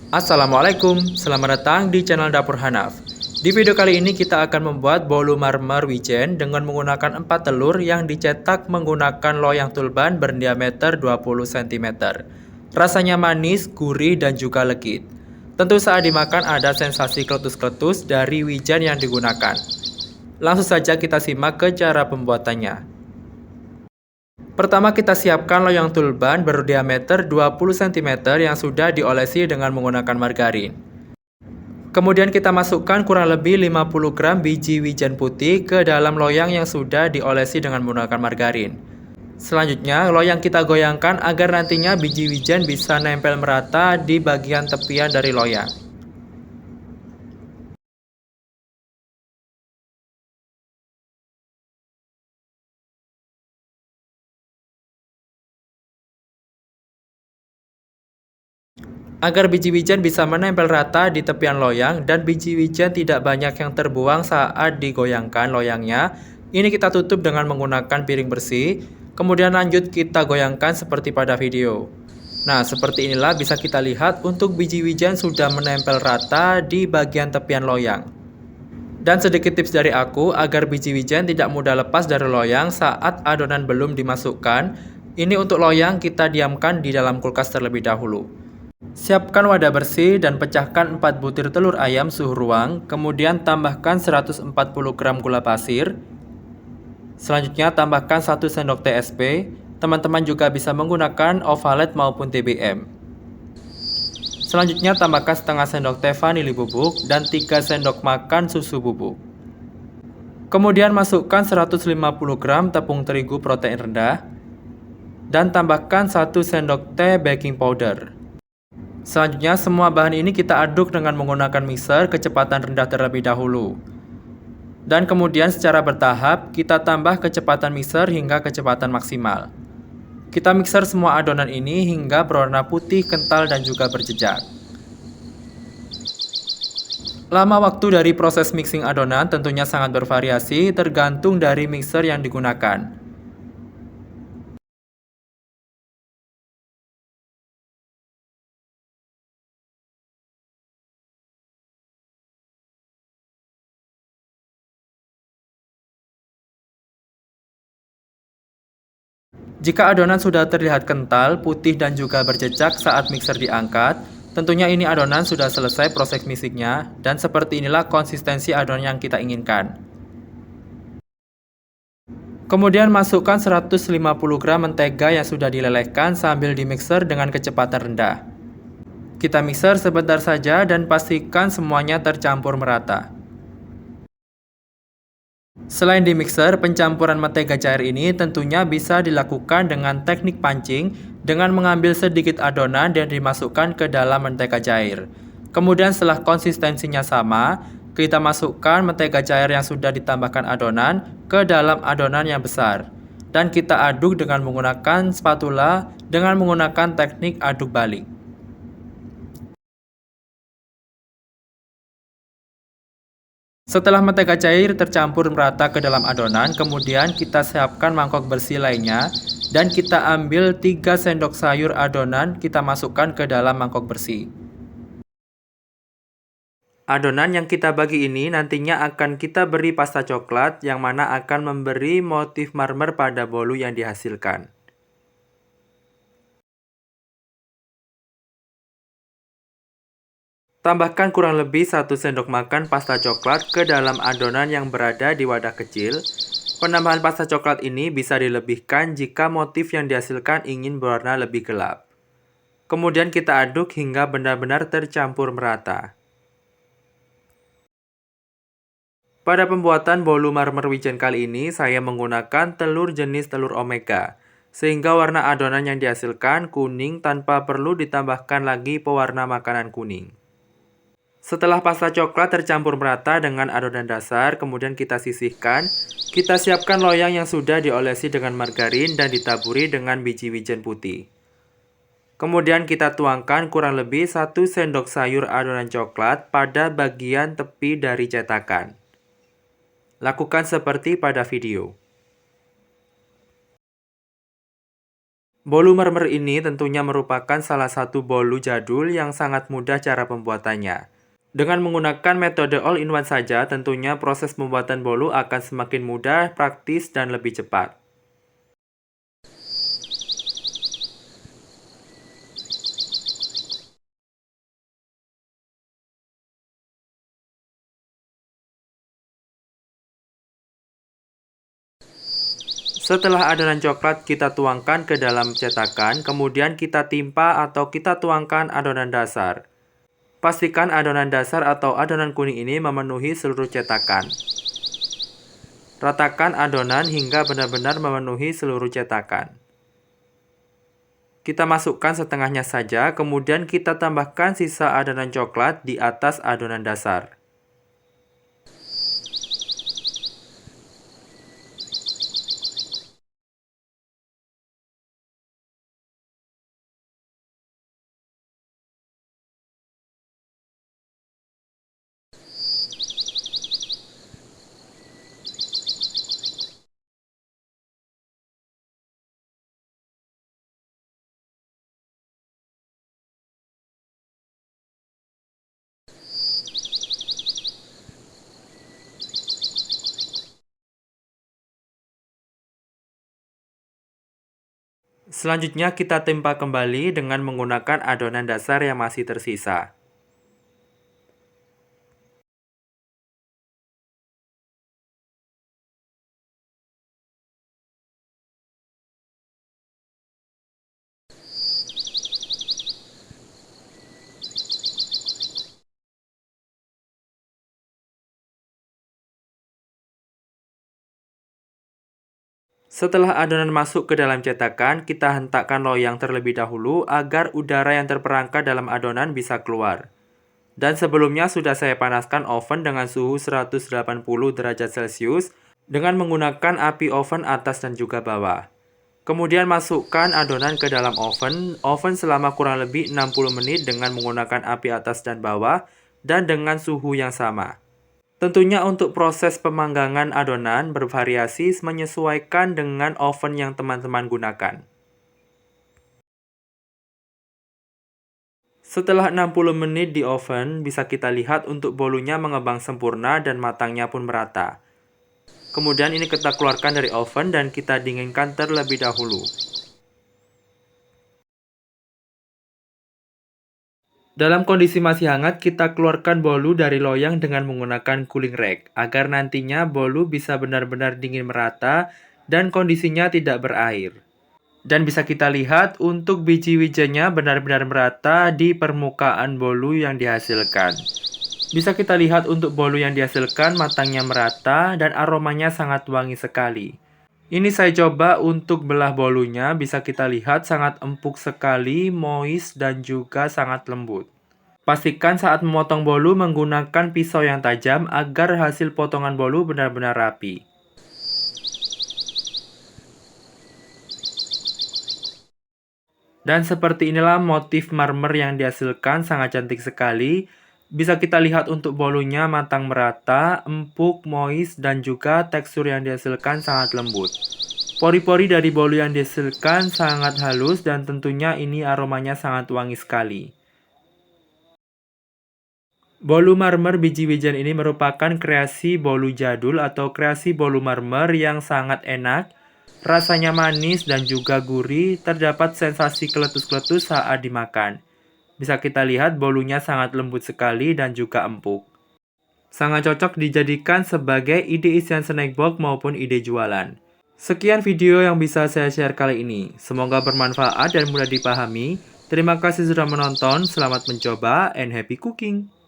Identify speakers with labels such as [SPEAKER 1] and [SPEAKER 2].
[SPEAKER 1] Assalamualaikum, selamat datang di channel Dapur Hanaf. Di video kali ini kita akan membuat bolu marmer wijen dengan menggunakan 4 telur yang dicetak menggunakan loyang tulban berdiameter 20 cm. Rasanya manis, gurih, dan juga legit. Tentu saat dimakan ada sensasi kletus-kletus dari wijen yang digunakan. Langsung saja kita simak ke cara pembuatannya. Pertama kita siapkan loyang tulban berdiameter 20 cm yang sudah diolesi dengan menggunakan margarin. Kemudian kita masukkan kurang lebih 50 gram biji wijen putih ke dalam loyang yang sudah diolesi dengan menggunakan margarin. Selanjutnya, loyang kita goyangkan agar nantinya biji wijen bisa nempel merata di bagian tepian dari loyang. Agar biji wijen bisa menempel rata di tepian loyang dan biji wijen tidak banyak yang terbuang saat digoyangkan loyangnya, ini kita tutup dengan menggunakan piring bersih, kemudian lanjut kita goyangkan seperti pada video. Nah, seperti inilah bisa kita lihat untuk biji wijen sudah menempel rata di bagian tepian loyang. Dan sedikit tips dari aku agar biji wijen tidak mudah lepas dari loyang saat adonan belum dimasukkan, ini untuk loyang kita diamkan di dalam kulkas terlebih dahulu. Siapkan wadah bersih dan pecahkan 4 butir telur ayam suhu ruang, kemudian tambahkan 140 gram gula pasir. Selanjutnya tambahkan 1 sendok teh SP. Teman-teman juga bisa menggunakan ovalet maupun TBM. Selanjutnya tambahkan setengah sendok teh vanili bubuk dan 3 sendok makan susu bubuk. Kemudian masukkan 150 gram tepung terigu protein rendah dan tambahkan 1 sendok teh baking powder. Selanjutnya, semua bahan ini kita aduk dengan menggunakan mixer kecepatan rendah terlebih dahulu. Dan kemudian secara bertahap, kita tambah kecepatan mixer hingga kecepatan maksimal. Kita mixer semua adonan ini hingga berwarna putih, kental, dan juga berjejak. Lama waktu dari proses mixing adonan tentunya sangat bervariasi tergantung dari mixer yang digunakan. Jika adonan sudah terlihat kental, putih dan juga berjejak saat mixer diangkat, tentunya ini adonan sudah selesai proses mixingnya dan seperti inilah konsistensi adonan yang kita inginkan. Kemudian masukkan 150 gram mentega yang sudah dilelehkan sambil dimixer dengan kecepatan rendah. Kita mixer sebentar saja dan pastikan semuanya tercampur merata. Selain di mixer, pencampuran mentega cair ini tentunya bisa dilakukan dengan teknik pancing dengan mengambil sedikit adonan dan dimasukkan ke dalam mentega cair. Kemudian setelah konsistensinya sama, kita masukkan mentega cair yang sudah ditambahkan adonan ke dalam adonan yang besar. Dan kita aduk dengan menggunakan spatula dengan menggunakan teknik aduk balik. Setelah mentega cair tercampur merata ke dalam adonan, kemudian kita siapkan mangkok bersih lainnya dan kita ambil 3 sendok sayur adonan kita masukkan ke dalam mangkok bersih. Adonan yang kita bagi ini nantinya akan kita beri pasta coklat yang mana akan memberi motif marmer pada bolu yang dihasilkan. Tambahkan kurang lebih 1 sendok makan pasta coklat ke dalam adonan yang berada di wadah kecil. Penambahan pasta coklat ini bisa dilebihkan jika motif yang dihasilkan ingin berwarna lebih gelap. Kemudian kita aduk hingga benar-benar tercampur merata. Pada pembuatan bolu marmer wijen kali ini, saya menggunakan telur jenis telur omega, sehingga warna adonan yang dihasilkan kuning tanpa perlu ditambahkan lagi pewarna makanan kuning. Setelah pasta coklat tercampur merata dengan adonan dasar, kemudian kita sisihkan. Kita siapkan loyang yang sudah diolesi dengan margarin dan ditaburi dengan biji wijen putih. Kemudian kita tuangkan kurang lebih 1 sendok sayur adonan coklat pada bagian tepi dari cetakan. Lakukan seperti pada video. Bolu marmer ini tentunya merupakan salah satu bolu jadul yang sangat mudah cara pembuatannya. Dengan menggunakan metode all-in-one saja, tentunya proses pembuatan bolu akan semakin mudah, praktis, dan lebih cepat. Setelah adonan coklat kita tuangkan ke dalam cetakan, kemudian kita timpa atau kita tuangkan adonan dasar. Pastikan adonan dasar atau adonan kuning ini memenuhi seluruh cetakan. Ratakan adonan hingga benar-benar memenuhi seluruh cetakan. Kita masukkan setengahnya saja, kemudian kita tambahkan sisa adonan coklat di atas adonan dasar. Selanjutnya kita timpa kembali dengan menggunakan adonan dasar yang masih tersisa. Setelah adonan masuk ke dalam cetakan, kita hentakkan loyang terlebih dahulu agar udara yang terperangkap dalam adonan bisa keluar. Dan sebelumnya sudah saya panaskan oven dengan suhu 180 derajat Celcius dengan menggunakan api oven atas dan juga bawah. Kemudian masukkan adonan ke dalam oven selama kurang lebih 60 menit dengan menggunakan api atas dan bawah dan dengan suhu yang sama. Tentunya untuk proses pemanggangan adonan bervariasi menyesuaikan dengan oven yang teman-teman gunakan. Setelah 60 menit di oven, bisa kita lihat untuk bolunya mengembang sempurna dan matangnya pun merata. Kemudian ini kita keluarkan dari oven dan kita dinginkan terlebih dahulu. Dalam kondisi masih hangat, kita keluarkan bolu dari loyang dengan menggunakan cooling rack, agar nantinya bolu bisa benar-benar dingin merata dan kondisinya tidak berair. Dan bisa kita lihat untuk biji wijennya benar-benar merata di permukaan bolu yang dihasilkan. Bisa kita lihat untuk bolu yang dihasilkan matangnya merata dan aromanya sangat wangi sekali. Ini saya coba untuk belah bolunya, bisa kita lihat sangat empuk sekali, moist dan juga sangat lembut. Pastikan saat memotong bolu menggunakan pisau yang tajam agar hasil potongan bolu benar-benar rapi. Dan seperti inilah motif marmer yang dihasilkan, sangat cantik sekali. Bisa kita lihat untuk bolunya matang merata, empuk, moist, dan juga tekstur yang dihasilkan sangat lembut. Pori-pori dari bolu yang dihasilkan sangat halus dan tentunya ini aromanya sangat wangi sekali. Bolu marmer biji wijen ini merupakan kreasi bolu jadul atau kreasi bolu marmer yang sangat enak. Rasanya manis dan juga gurih, terdapat sensasi keletus-keletus saat dimakan. Bisa kita lihat bolunya sangat lembut sekali dan juga empuk. Sangat cocok dijadikan sebagai ide isian snack box maupun ide jualan. Sekian video yang bisa saya share kali ini. Semoga bermanfaat dan mudah dipahami. Terima kasih sudah menonton, selamat mencoba, and happy cooking!